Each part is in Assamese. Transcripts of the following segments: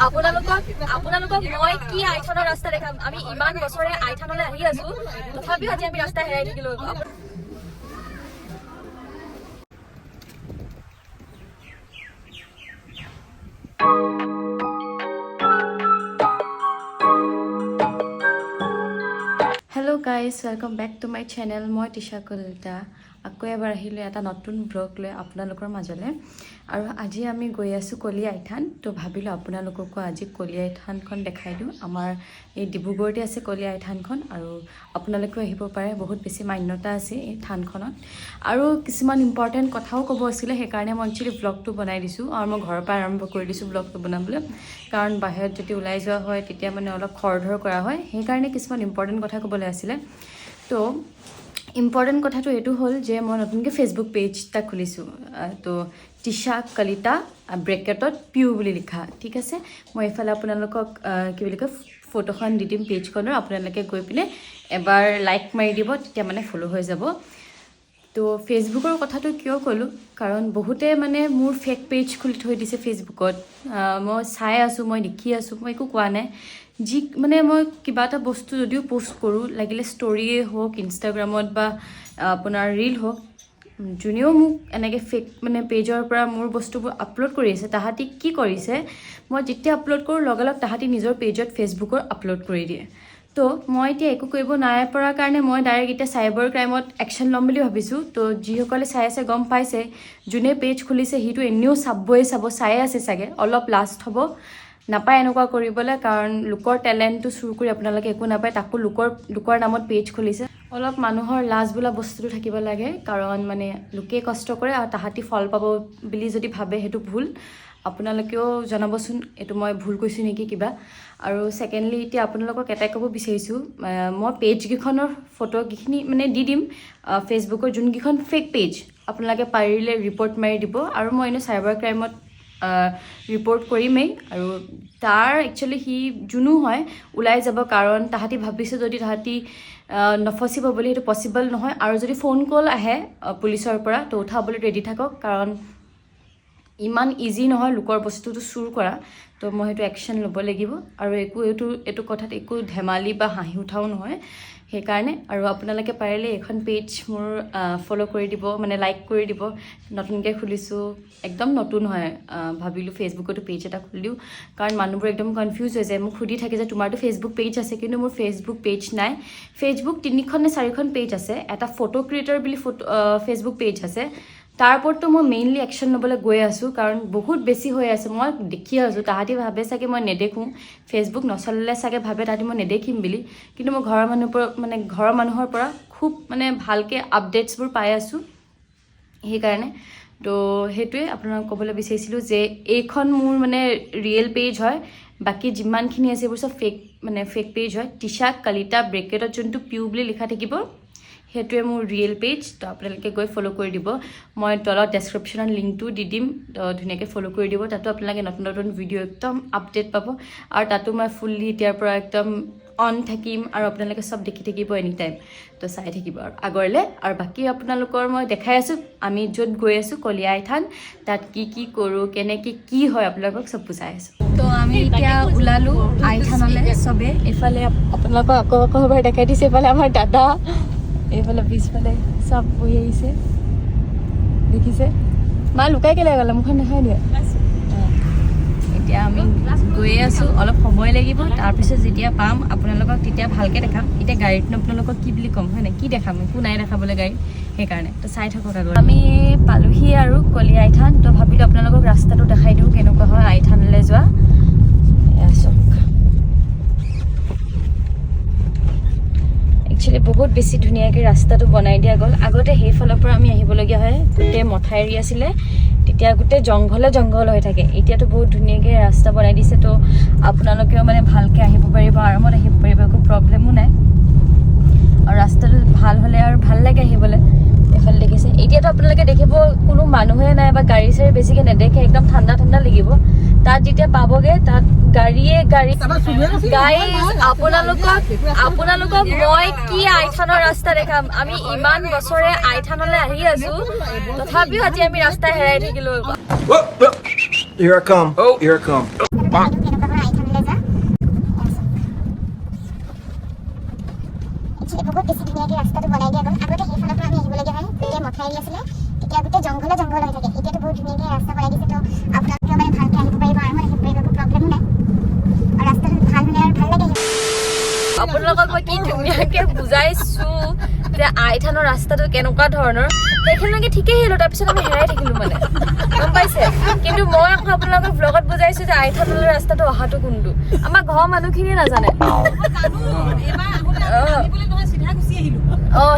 আপোনালোকক মই কি আইথানৰ ৰাস্তা দেখাম আমি ইমান বছৰে আইথানলৈ আহি আছো তথাপিও আজি আমি ৰাস্তা হেৰাই থাকিলো Hello guys, welcome back to my channel. মই তিশা কলিতা আকৌ এবাৰ আহিলে এটা নতুন ব্লগ লৈ আপোনালোকৰ মাজলে আৰু আজি আমি গৈ আছো কলিয়াইথান তো ভাবিলো আপোনালোককো আজি কলিয়াইথানখন দেখাই দিও আমাৰ এই ডিব্ৰুগড়তে আছে কলিয়াইথানখন আৰু আপোনালোকে আহিব পাৰে বহুত বেছি মান্যতা আছে এই থানখনত আৰু কিছুমান ইম্পৰ্টেন্ট কথাও ক'ব আছিল সেই কাৰণে মই একচুয়ালি ব্লগটো বনাই দিছো আৰু মই ঘৰৰ পৰা আৰম্ভ কৰি দিছো ব্লগটো বনাবলৈ কাৰণ বাহিৰত যদি ওলাই যোৱা হয় তেতিয়া মানে অলপ খৰধৰ কৰা হয় সেই কাৰণে কিছুমান ইম্পৰ্টেন্ট কথা ক'বলৈ আছিল তো ইম্পৰ্টেন্ট কথাটো এটো হল যে মই নতুনকৈ ফেসবুক পেজ টা খুলিছো তো তিশা কলিতা ব্ৰেকেটত পিউ বুলি লিখা ঠিক আছে মই এফালে আপোনালোকক কি বুলি কয় ফটোখন দি দিম পেজখনৰ আপোনালোকে গৈ পিনে এবাৰ লাইক মাৰি দিব তেতিয়া মানে ফলো হৈ যাব তো ফেসবুকৰ কথাটো কিয় কলো কাৰণ বহুতে মানে মোৰ ফেক পেজ খুলি থৈ দিছে ফেসবুকত মই চাই আছো মই দেখি আছো মই একো কোৱা নাই जी মানে মই কিবা এটা বস্তু যদিও পোস্ট কৰো লাগিলে ষ্টৰীয়ে হোক ইনষ্টাগ্ৰামত বা আপোনাৰ ৰীল হোক জুনিও মোক এনেকে ফেক মানে পেজৰ পৰা মোৰ বস্তুবোৰ আপলোড কৰি আছে তাহাতি কি কৰিছে মই যেতিয়া আপলোড কৰো লগালগ তাহাতি নিজৰ পেজত ফেসবুকৰ আপলোড কৰি দিয়ে তো মই এতিয়া একো কৰিব নাই পৰা কাৰণে মই ডাইৰেক্ট এটা সাইবাৰ ক্ৰাইমত একচন লম বুলি ভাবিছো তো যিসকলে চাই আছে গম পাইছে জুনে পেজ খুলিছে হিটো এনেও চাবই চাই আছে সাগে অলপ লাষ্ট হ'ব নাপায় এনেকুৱা কৰিবলৈ কাৰণ লোকৰ টেলেন্টটো চুৰ কৰি আপোনালোকে একো নাপায় তাকো লোকৰ নামত পেজ খুলিছে অলপ মানুহৰ লাজ বোলা বস্তুটো থাকিব লাগে কাৰণ মানে লোকে কষ্ট কৰে আৰু তাহাতি ফল পাব বুলি যদি ভাবে হেতু ভুল আপোনালোকেও জনাবচোন এটো মই ভুল কৈছো নেকি কিবা আৰু সেকেন্ডলি এতিয়া আপোনালোকক এটাই ক'ব বিচাৰিছো মই পেজ গিখনৰ ফটো গিখিনি মানে দি দিম ফেসবুকৰ যোন গিখন ফেক পেজ আপোনালোকে পাৰিলে ৰিপৰ্ট মাৰি দিব আৰু মই এনে সাইবাৰ ক্ৰাইমত ৰিপৰ্ট কৰিমেই আৰু তাৰ একচুয়ালি হি জুনু হয় উলাই যাব কাৰণ তাহাতি ভাবিছে যদি তাহাতি নফসিব বুলি এটো পসিবল নহয় আৰু যদি ফোন কল আহে পুলিচৰ পৰা তো উঠাবলৈ ৰেডি থাকক কাৰণ ইমান ইজি নহয় লোকৰ বস্তুটো চুৰ কৰা তো মই হেতু একচন ল'ব লাগিব আৰু এটো কথাত একো ধেমালি বা হাঁহি উঠাও নহয় সেই কাৰণে আৰু আপোনালোকে পাৰিলে এখন পেজ মোৰ ফলো কৰি দিব মানে লাইক কৰি দিব নতুনকৈ খুলিছো একদম নতুন হয় ভাবিলো ফেসবুকতো পেজ এটা খুলিও কাৰণ মানুহবোৰ একদম কনফিউজ হৈ যায় মোক খুদি থাকে যে তোমাৰটো ফেসবুক পেজ আছে কিন্তু মোৰ ফেসবুক পেজ নাই ফেসবুক 3খন নে 4খন পেজ আছে এটা ফটো ক্ৰিয়েটৰ বুলি ফেসবুক পেজ আছে তাৰ ওপৰতো মই মেইনলি একচন লবলৈ গৈ আছো কাৰণ বহুত বেছি হৈ আছে মই দেখি আছো তাহাতি ভাবে সাগে মই নেদেখো ফেসবুক নচললে সাগে ভাবে তাহাতি মই নেদেখিম বুলি কিন্তু মই ঘৰৰ মানুহৰ পৰা খুব মানে ভালকে আপডেটছবোৰ পাই আছো এই কাৰণে তো হেতুৱে আপোনাক ক'বলৈ বিচাৰিছিলো যে এইখন মোৰ মানে ৰিয়েল পেজ হয় বাকি যিমানখিনি আছে এইবোৰ সব ফেক পেজ হয় তিশা কলিতা ব্ৰেকেটত যোনটো পিউ বুলি লিখা থাকিব হেতুৱে মোৰ ৰিয়েল পেজ তো আপোনালোকে গৈ ফলো কৰি দিব মই তলত ডেসক্ৰিপচনত লিংকটো দি দিম তো ধুনীয়াকৈ ফলো কৰি দিব তাতো আপোনালোকে নতুন ভিডিও একদম আপডেট পাব আৰু তাতো মই ফুললি এতিয়াৰ পৰা একদম অন থাকিম আৰু আপোনালোকে সব দেখি থাকিব এনি টাইম তো চাই থাকিব আৰু আগৰলে আৰু বাকি আপোনালোকৰ মই দেখাই আছো আমি যত গৈ আছো কলিয়াইথান তাত কি কৰো কেনেকৈ কি হয় আপোনালোকক সব বুজাই আছো তো আমি এতিয়া উলালো আইথানলে সবে এফালে আপোনালোকক আকৌ এবাৰ দেখাই দিছে এফালে আমাৰ দাদা এইফালে পিছফালে সব বহি আহিছে দেখিছে মা লুকাই কেলে গ'লা মুখন দেখাই দিয়া এতিয়া আমি গৈ আছো অলপ সময় লাগিব তাৰ পিছত যেতিয়া পাম আপোনালোকক তেতিয়া ভালকে দেখাম এতিয়া গাড়ীত আপোনালোকক কি বুলি কম হয় না কি দেখাম একো নাই দেখাবলৈ গাড়ী সেই কাৰণে তো চাই থাকক আগৰ আমি পালোহি আৰু কলিয়াইথান তো ভাবিলো আপোনালোকক ৰাস্তাটো দেখাই দিও কেনেকুৱা হয় আইথানলৈ যোৱা বহুত বেছি ধুনীয়াকৈ ৰাস্তাটো বনাই দিয়া গ'ল আগতে সেই ফলৰ পৰা আমি আহিবলগীয়া হয় গোটেই মথাইৰি আছিলে তেতিয়া গোটেই জংঘল হৈ থাকে এতিয়াতো বহুত ধুনীয়াকৈ ৰাস্তা বনাই দিছে তো আপোনালোকেও মানে ভালকৈ আহিব পাৰিব আৰামত আহিব পাৰিব একো প্ৰব্লেমো নাই আৰু ৰাস্তাটো ভাল হ'লে আৰু ভাল লাগে আহিবলৈ এফালে দেখিছে এতিয়াতো আপোনালোকে দেখিব কোনো মানুহে নাই বা গাড়ী চাড়ী বেছিকৈ নেদেখে একদম ঠাণ্ডা লাগিব তাত যেতিয়া পাবগে তাত গাড়ী গাইজ আপোনালোকক মই কি আইথানৰ ৰাস্তা দেখাম আমি ইমান বছৰে আইথানলৈ আহি আছো তথাপিও আজি আমি ৰাস্তা হেৰাই থাকিলো Here I come. মথাউৰি আছিলে তেতিয়া গোটেই জংঘল হৈ থাকে এতিয়াতো বহুত ধুনীয়াকৈ ৰাস্তা বনাই দিছে তো আপোনালোকে মানে ভালকৈ আহিব পাৰিব আৰামত আহিব পাৰিব একো প্ৰব্লেমো নাই আৰু ৰাস্তাটো ভাল হ'লে আৰু ভাল লাগে আপোনালোকক মই কি ধুনীয়াকৈ বুজাইছো যে আইথানৰ ৰাস্তাটো কেনেকুৱা ধৰণৰ সেইখিনিলৈকে ঠিকেই আহিলোঁ তাৰপিছত আমি হেৰাই থাকিলোঁ মানে গম পাইছে কিন্তু মই আকৌ আপোনালোকক ব্লগত বুজাইছো যে আইথানলৈ ৰাস্তাটো অহাটো কোনটো আমাৰ ঘৰৰ মানুহখিনিয়ে নাজানে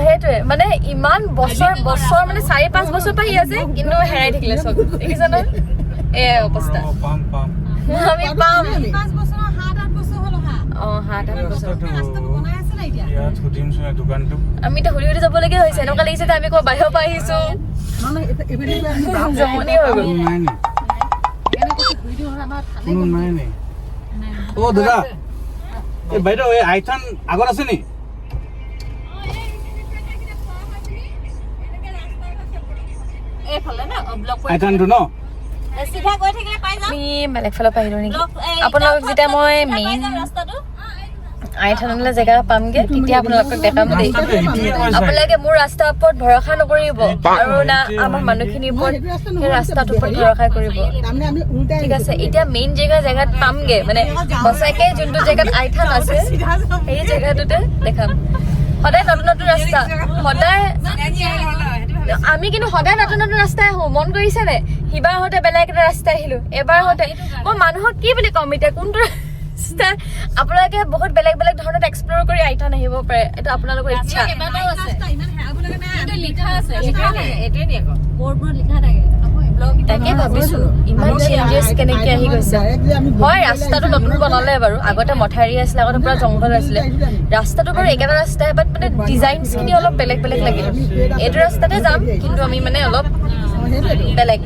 সেইটোৱে মানে ইমান বছৰ মানে 4-5 বছৰ পাহি আছে কিন্তু হেৰাই থাকিলে চব দেখিছা ন এই অৱস্থা আমি পাম 5 বছৰ 7-8 বছৰ হ'ল অহা 7-8 বছৰ আমিতো হুৰি যাবলগীয়া হৈছে এনেকুৱা লাগিছে যে আমি ক'ৰ বাহিৰৰ পৰা আহিছো জমনি হৈ গ'ল ও দাদা এই বাইদেউ এই আইথান আগত আছে নি আইথানটো ন চিধা গৈ থাকিলে পাই যাম আমি বেলেগ ফালৰ পৰা আহিলো নেকি আপোনালোকক যেতিয়া মই মেইন আইথানলৈ জেগা পামগে তেতিয়া আপোনালোকক দেখাম দেই আপোনালোকে মোৰ ৰাস্তাৰ ওপৰত ভৰসা নকৰিব আৰু না আমাৰ মানুহখিনিৰ ওপৰত সেই ৰাস্তাটোৰ ওপৰত ভৰসা কৰিব ঠিক আছে এতিয়া মেইন জেগাত পামগে মানে সঁচাকে যোনটো জেগাত আইথান আছে সেই জেগাটোতে দেখাম সদায় নতুন ৰাস্তা সদায় আমি কিন্তু সদায় নতুন ৰাস্তাই আহো মন কৰিছে নে সিবাৰ হওঁতে বেলেগ এটা ৰাস্তা আহিলো এবাৰ হওঁতে মই মানুহক কি বুলি ক'ম এতিয়া কোনটো আপোনালোকে বহুত বেলেগ ধৰণত এক্সপ্ল'ৰ কৰি আইথান আহিব পাৰে এইটো আপোনালোকৰ ইচ্ছা তাকে ভাবিছো ইমান চেঞ্জেছ কেনেকে আহি গৈছে হয় ৰাস্তাটো নতুন বনালে বাৰু আগতে মথাউৰি আছিলে আগতে পুৰা জংঘল আছিলে ৰাস্তাটো বাৰু একেটা ৰাস্তাই বাট মানে ডিজাইনছখিনি অলপ বেলেগ লাগিল এইটো ৰাস্তাতে যাম কিন্তু আমি মানে অলপ বেলেগ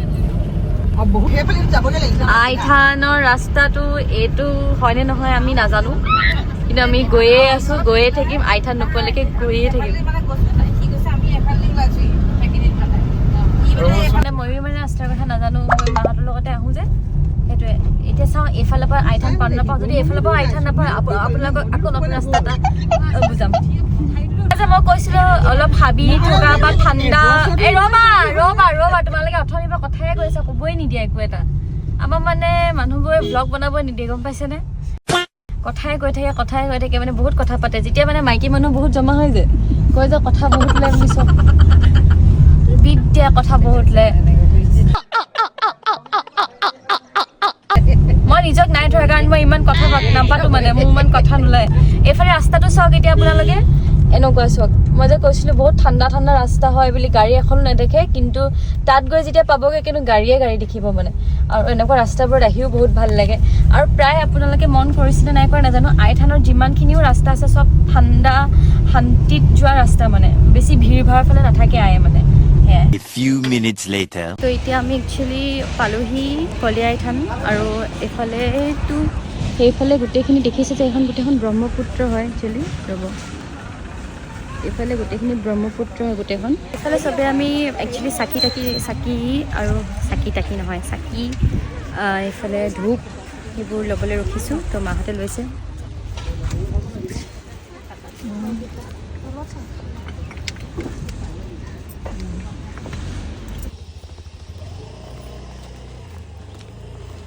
আইথানৰ ৰাস্তাটো এইটো হয়নে নহয় আমি নাজানো কিন্তু আমি গৈয়ে থাকিম আইথান নোপোৱালৈকে গৈয়ে থাকিম ময়ো মানে ৰাস্তাৰ কথা নাজানো মই মাহঁতৰ লগতে আহোঁ যে সেইটোৱে এতিয়া চাওঁ এইফালৰ পৰা আইথান পাম নাপাওঁ যদি এইফালৰ পৰা আইথান নাপাওঁ আপোনালোকক আকৌ নতুন ৰাস্তা এটা বুজাম মই কৈছিলো অলপ হাবি থকা বা ঠাণ্ডা এই ৰবা তোমালোকে অথনিৰ পৰা কথাই কৈছা ক'বই নিদিয়ে একো এটা আমাৰ মানে মানুহবোৰে ব্লগ বনাব নিদিয়ে গম পাইছেনে কথাই কৈ থাকে মানে বহুত কথা পাতে যেতিয়া মানে মাইকী মানুহ বহুত জমা হৈ যায় কয় যে কথা বহুত ওলাই বুলি চব বিদ্যা কথা বহুত ওলাই মই নিজক নাই ধৰা কাৰণ মই ইমান কথা নাপাতো মানে মোৰ ইমান কথা নোলায় এইফালে ৰাস্তাটো চাওক এতিয়া আপোনালোকে এনেকুৱা চাওক মই যে কৈছিলো বহুত ঠাণ্ডা ৰাস্তা হয় বুলি গাড়ী এখনো নেদেখে কিন্তু তাত গৈ যেতিয়া পাবগৈ কিন্তু গাড়ী দেখিব মানে আৰু এনেকুৱা ৰাস্তাবোৰত আহিও বহুত ভাল লাগে আৰু প্ৰায় আপোনালোকে মন কৰিছিলে নাই কৰা নাজানো আইথানৰ যিমানখিনিও ৰাস্তা আছে চব ঠাণ্ডা শান্তিত যোৱা ৰাস্তা মানে বেছি ভিৰ ভাৰ ফালে নাথাকে মানে A few minutes later. তো এতিয়া আমি একচুৱেলি পালোহি কলিয়াইথান আৰু এইফালেতো সেইফালে গোটেইখিনি দেখিছে যে এইখন গোটেইখন ব্ৰহ্মপুত্ৰ হয় একচুৱেলি ৰ'ব এইফালে গোটেইখিনি ব্ৰহ্মপুত্ৰ হয় গোটেইখন এইফালে চবে আমি একচুৱেলি চাকি নহয় চাকি এইফালে ধূপ সেইবোৰ ল'বলৈ ৰখিছোঁ তো মাহঁতে লৈছে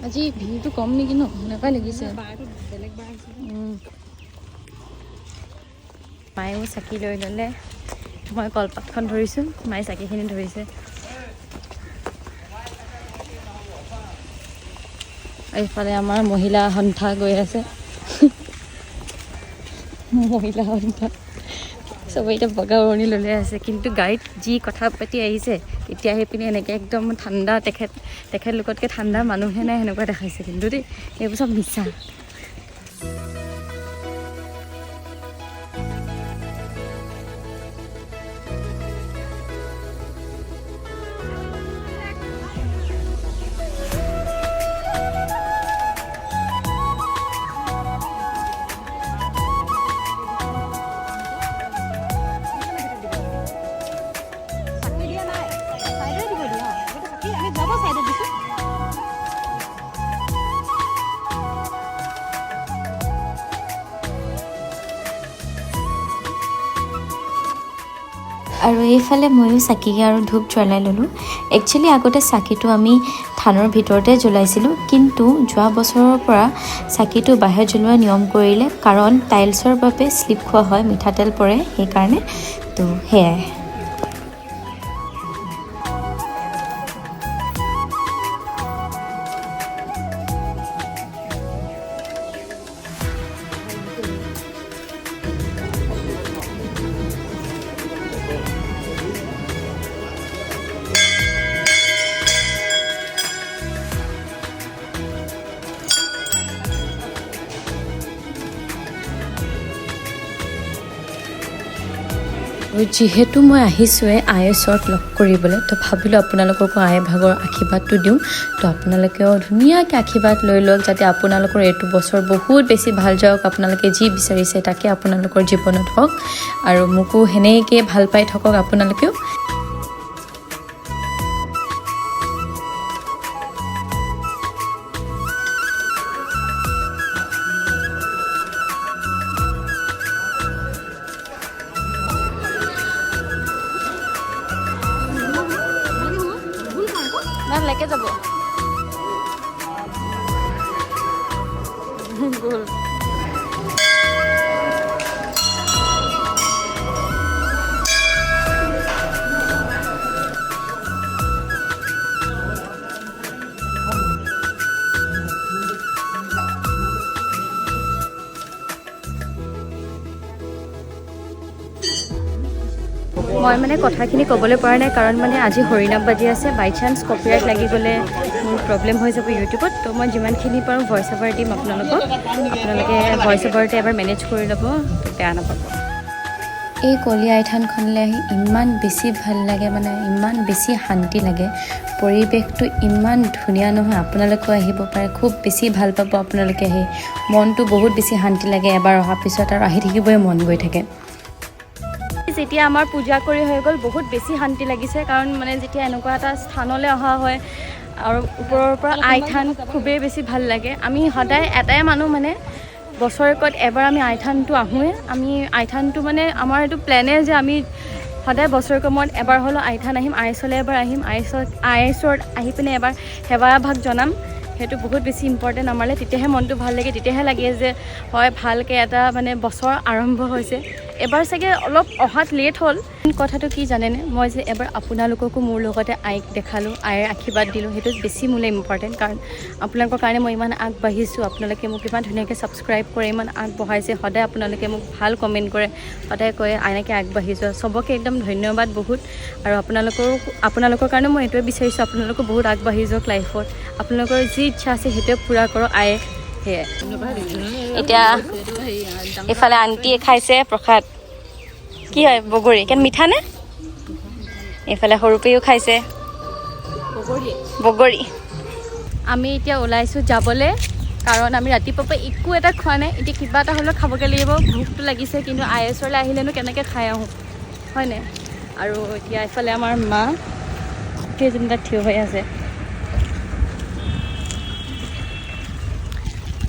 আজি ভিৰটো কম নেকি ন এনেকুৱাই লাগিছে মায়েও চাকি লৈ ল'লে মই কলপাতখন ধৰিছোঁ মায়ে চাকিখিনি ধৰিছে এইফালে আমাৰ মহিলা সন্থা গৈ আছে মহিলা সন্থা চবেই এতিয়া বগা উৰণি ল'লে আছে কিন্তু গাড়ীত যি কথা পাতি আহিছে তেতিয়া আহি পিনে এনেকৈ একদম ঠাণ্ডা তেখেতলোকতকৈ ঠাণ্ডা মানুহে নাই সেনেকুৱা দেখাইছে কিন্তু দেই এইবোৰ চব মিছা আৰু এইফালে ময়ো চাকি আৰু ধূপ জ্বলাই ল'লোঁ। একচুৱেলি আগতে চাকিটো আমি থানৰ ভিতৰতে জ্বলাইছিলোঁ, কিন্তু যোৱা বছৰৰ পৰা চাকিটো বাহিৰত জ্বলোৱা নিয়ম কৰিলে, কাৰণ টাইলছৰ বাবে শ্লিপ খোৱা হয়, মিঠাতেল পৰে সেইকাৰণে। তো সেয়াই। যিহেতু মই আহিছোঁৱে আইৰ ওচৰত লগ কৰিবলৈ, তো ভাবিলোঁ আপোনালোককো আই ভাগৰ আশীৰ্বাদটো দিওঁ। তো আপোনালোকেও ধুনীয়াকৈ আশীৰ্বাদ লৈ লওক, যাতে আপোনালোকৰ এইটো বছৰ বহুত বেছি ভাল যাওক। আপোনালোকে যি বিচাৰিছে তাকে আপোনালোকৰ জীৱনত হওক, আৰু মোকো সেনেকৈ ভাল পাই থাকক আপোনালোকেও। লেকে যাব গ'ল। মই মানে কথাখিনি ক'বলৈ পৰা নাই, কাৰণ মানে আজি হৰিনাম বাজি আছে। বাই চান্স কপিৰাইট লাগি গ'লে মোৰ প্ৰব্লেম হৈ যাব ইউটিউবত। তো মই যিমানখিনি পাৰোঁ ভইচ অভাৰ দিম আপোনালোকক। আপোনালোকে ভইচ অভাৰতে এবাৰ মেনেজ কৰি ল'ব, বেয়া নাপাব। এই কলীয়া আইথানখনলৈ আহি ইমান বেছি ভাল লাগে, মানে ইমান বেছি শান্তি লাগে। পৰিৱেশটো ইমান ধুনীয়া নহয়, আপোনালোকেও আহিব পাৰে, খুব বেছি ভাল পাব আপোনালোকে আহি। মনটো বহুত বেছি শান্তি লাগে, এবাৰ অহাৰ পিছত আৰু আহি থাকিবই মন গৈ থাকে। যেতিয়া আমাৰ পূজা কৰি হৈ গ'ল, বহুত বেছি শান্তি লাগিছে, কাৰণ মানে যেতিয়া এনেকুৱা এটা স্থানলৈ অহা হয় আৰু ওপৰৰ পৰা আইথান খুবেই বেছি ভাল লাগে। আমি সদায় এটাই মানুহ, মানে বছৰেকত এবাৰ আমি আইথানটো আহোঁৱে। আমি আইথানটো মানে আমাৰ এইটো প্লেনে যে আমি সদায় বছৰেকৰ মূৰত এবাৰ হ'লেও আইথান আহিম, আই ওচৰলৈ এবাৰ আহিম, আইৰ ওচৰত আহি পিনে এবাৰ সেৱা ভাগ জনাম। সেইটো বহুত বেছি ইম্পৰ্টেণ্ট আমালৈ। তেতিয়াহে মনটো ভাল লাগে, তেতিয়াহে লাগে যে হয় ভালকৈ এটা মানে বছৰ আৰম্ভ হৈছে। এবাৰ চাগে অলপ অহাত লেট হ'ল। কথাটো কি জানেনে, মই যে এবাৰ আপোনালোককো মোৰ লগতে আইক দেখালোঁ, আইৰ আশীৰ্বাদ দিলোঁ, সেইটো বেছি মোলৈ ইম্পৰ্টেণ্ট। কাৰণ আপোনালোকৰ কাৰণে মই ইমান আগবাঢ়িছোঁ, আপোনালোকে মোক ইমান ধুনীয়াকৈ ছাবস্ক্ৰাইব কৰে, ইমান আগবঢ়াইছে, সদায় আপোনালোকে মোক ভাল কমেণ্ট কৰে, সদায় কয় এনেকৈ আগবাঢ়িছোঁ। চবকে একদম ধন্যবাদ বহুত। আৰু আপোনালোকৰ কাৰণে মই এইটোৱে বিচাৰিছোঁ, আপোনালোকো বহুত আগবাঢ়ি যাওক লাইফত। আপোনালোকৰ যি ইচ্ছা আছে সেইটোৱে পূৰা কৰক আয়ে। সেয়াই। এতিয়া এইফালে আণ্টিয়ে খাইছে প্ৰসাদ, কি হয় বগৰী, কেন মিঠা নে? এইফালে সৰুপেও খাইছে বগৰী। আমি এতিয়া ওলাইছোঁ যাবলৈ, কাৰণ আমি ৰাতিপুৱাৰ পৰা একো এটা খোৱা নাই। এতিয়া কিবা এটা হ'লেও খাবগৈ লাগিব, ভোকটো লাগিছে। কিন্তু আই ওচৰলৈ আহিলেনো কেনেকৈ খাই আহোঁ, হয়নে? আৰু এতিয়া এইফালে আমাৰ মা কেইজনী তাত থিয় হৈ আছে।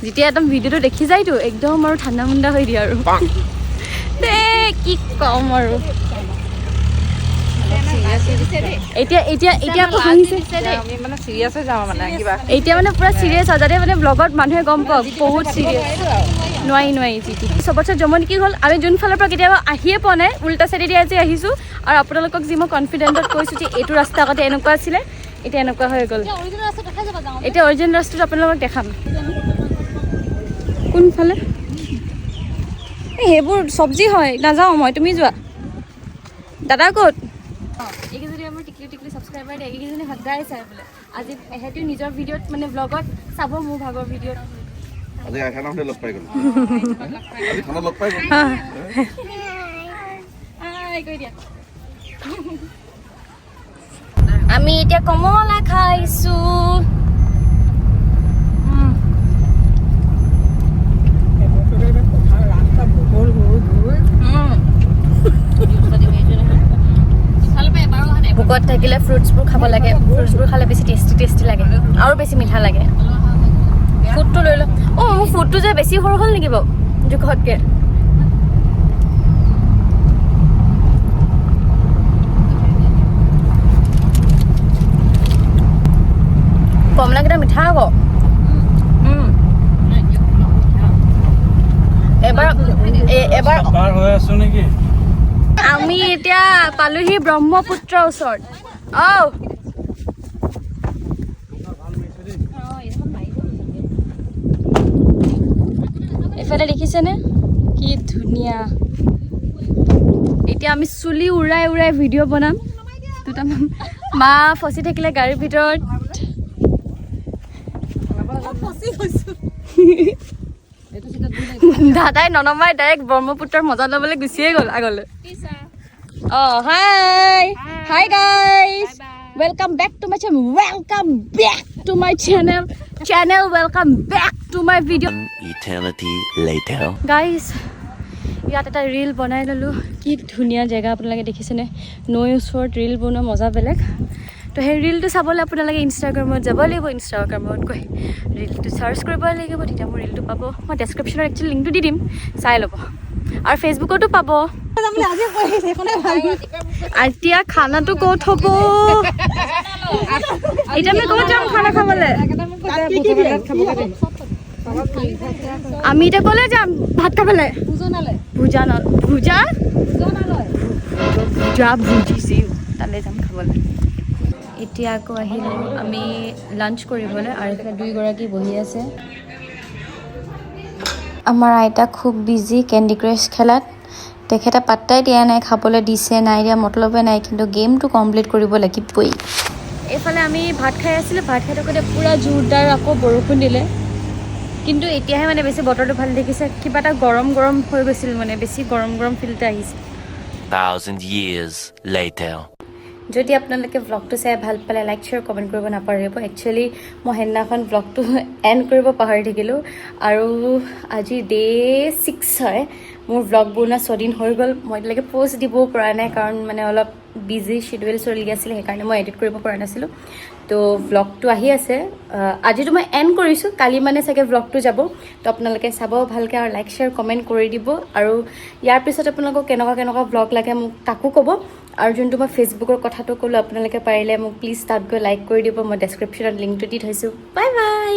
যেতিয়া একদম ভিডিঅ'টো দেখি যায়তো একদম আৰু ঠাণ্ডা মুণ্ডা হৈ দিয়ে আৰু দে কি ক'ম আৰু। এতিয়া এতিয়া এতিয়া আকৌ হাঁহিছে, এতিয়া মানে পুৰা চিৰিয়াছ হয়, যাতে মানে ব্লগত মানুহে গম পাওক বহুত চিৰিয়াছ। নোৱাৰি যি চবতছে জমনি কি হ'ল, আমি যোনফালৰ পৰা কেতিয়াবা আহিয়ে পোৱা নাই, উল্টা চাইডেদি আজি আহিছোঁ। আৰু আপোনালোকক যি মই কনফিডেণ্টত কৈছোঁ যে এইটো ৰাস্তা আগতে এনেকুৱা আছিলে, এতিয়া এনেকুৱা হৈ গ'ল। এতিয়া অৰিজিনেল ৰাস্তাটো আপোনালোকক দেখাম। কোনফালে সেইবোৰ চব্জি হয়, নাযাওঁ মই, তুমি যোৱা। দাদা ক'ত? এইকেইজনী আমাৰ টিকলি ছাবস্ক্ৰাইবাৰ দিয়ে, এইকেইজনী সদায় চাই বোলে। আজি এহেঁতিও নিজৰ ভিডিঅ'ত মানে ব্লগত চাব মোৰ ভাগৰ ভিডিঅ'ত। আমি এতিয়া কমলা খাইছোঁ। ভোকত থাকিলে ফ্ৰুটছবোৰ খাব লাগে, ফ্ৰুটছবোৰ খালে বেছি টেষ্টি লাগে আৰু বেছি মিঠা লাগে। ফুডটো লৈ লওঁ। অঁ মোৰ ফুডটো যে বেছি সৰু হ'ল নেকি বাৰু জোখতকৈ? কমলাকেইটা মিঠা আকৌ এবাৰ পাৰ হৈ আছো নেকি আমি এতিয়া পালোহি ব্ৰহ্মপুত্ৰৰ ওচৰত এফালে দেখিছেনে কি ধুনীয়া এতিয়া আমি চুলি উৰাই উৰাই ভিডিঅ' বনাম দুটামান মা ফচি থাকিলে গাড়ীৰ ভিতৰত দাদাই ননমাই ডাইৰেক্ট ব্ৰহ্মপুত্ৰৰ মজা ল'বলৈ গুচিয়ে গ'ল আগলৈ hi guys welcome back to my channel welcome back to my video Eternity later. Guys ইয়াত এটা ৰীল বনাই ল'লোঁ কি ধুনীয়া জেগা আপোনালোকে দেখিছেনে নৈৰ ওচৰত ৰীল বনোৱা মজা বেলেগ তো সেই ৰীলটো চাবলৈ আপোনালোকে ইনষ্টাগ্ৰামত যাব লাগিব ইনষ্টাগ্ৰামত গৈ ৰীলটো চাৰ্চ কৰিব লাগিব তেতিয়া মোৰ ৰীলটো পাব মই ডেছক্ৰিপশ্যনত একচুৱেলি লিংকটো দি দিম চাই ল'ব আৰু ফেচবুকতো পাব এতিয়া খানাটো ক'ত হ'ব এতিয়া আমি ক'ত যাম খানা খাবলৈ আমি এতিয়া ক'লে যাম ভাত খাবলৈ ভুজিছোঁ তালৈ যাম খাবলৈ এতিয়া আকৌ আহিলোঁ আমি লাঞ্চ কৰিবলৈ আৰু এইফালে দুইগৰাকী বহি আছে আমাৰ আইতা খুব বিজি কেণ্ডি ক্ৰাছ খেলাত তেখেতে পাত্তাই দিয়া নাই খাবলৈ দিছে নাই দিয়া মতলবে নাই কিন্তু গেমটো কমপ্লিট কৰিব লাগিবই এইফালে আমি ভাত খাই আছিলোঁ ভাত খাই থাকোঁতে পূৰা জোৰদাৰ আকৌ বৰষুণ দিলে কিন্তু এতিয়াহে মানে বেছি বতৰটো ভাল দেখিছে কিবা এটা গৰম গৰম হৈ গৈছিল মানে বেছি গৰম গৰম ফিল এটা আহিছে 1,000 years later. যদি আপোনালোকে ব্লগটো চাই ভাল পালে লাইক শ্বেয়াৰ কমেণ্ট কৰিব নাপাহৰিব একচুৱেলি মই সেইদিনাখন ব্লগটো এণ্ড কৰিব পাহৰি থাকিলোঁ আৰু আজি ডে 6 হয় মোৰ ব্লগ বনোৱা 6 দিন হৈ গ'ল মই এতিয়ালৈকে পষ্ট দিবও পৰা নাই কাৰণ মানে অলপ বিজি শ্বিডিউল চলি আছিলে সেইকাৰণে মই এডিট কৰিব পৰা নাছিলোঁ তো ব্লগটো আহি আছে আজিতো মই এণ্ড কৰিছোঁ কালি মানে চাগে ব্লগটো যাব তো আপোনালোকে চাব ভালকৈ আৰু লাইক শ্বেয়াৰ কমেণ্ট কৰি দিব আৰু ইয়াৰ পিছত আপোনালোকক কেনেকুৱা ব্লগ লাগে মোক তাকো ক'ব আৰু যোনটো মই ফেচবুকৰ কথাটো ক'লোঁ আপোনালোকে পাৰিলে মোক প্লিজ তাত গৈ লাইক কৰি দিব মই ডেছক্ৰিপশ্যনত লিংকটো দি থৈছোঁ বাই বাই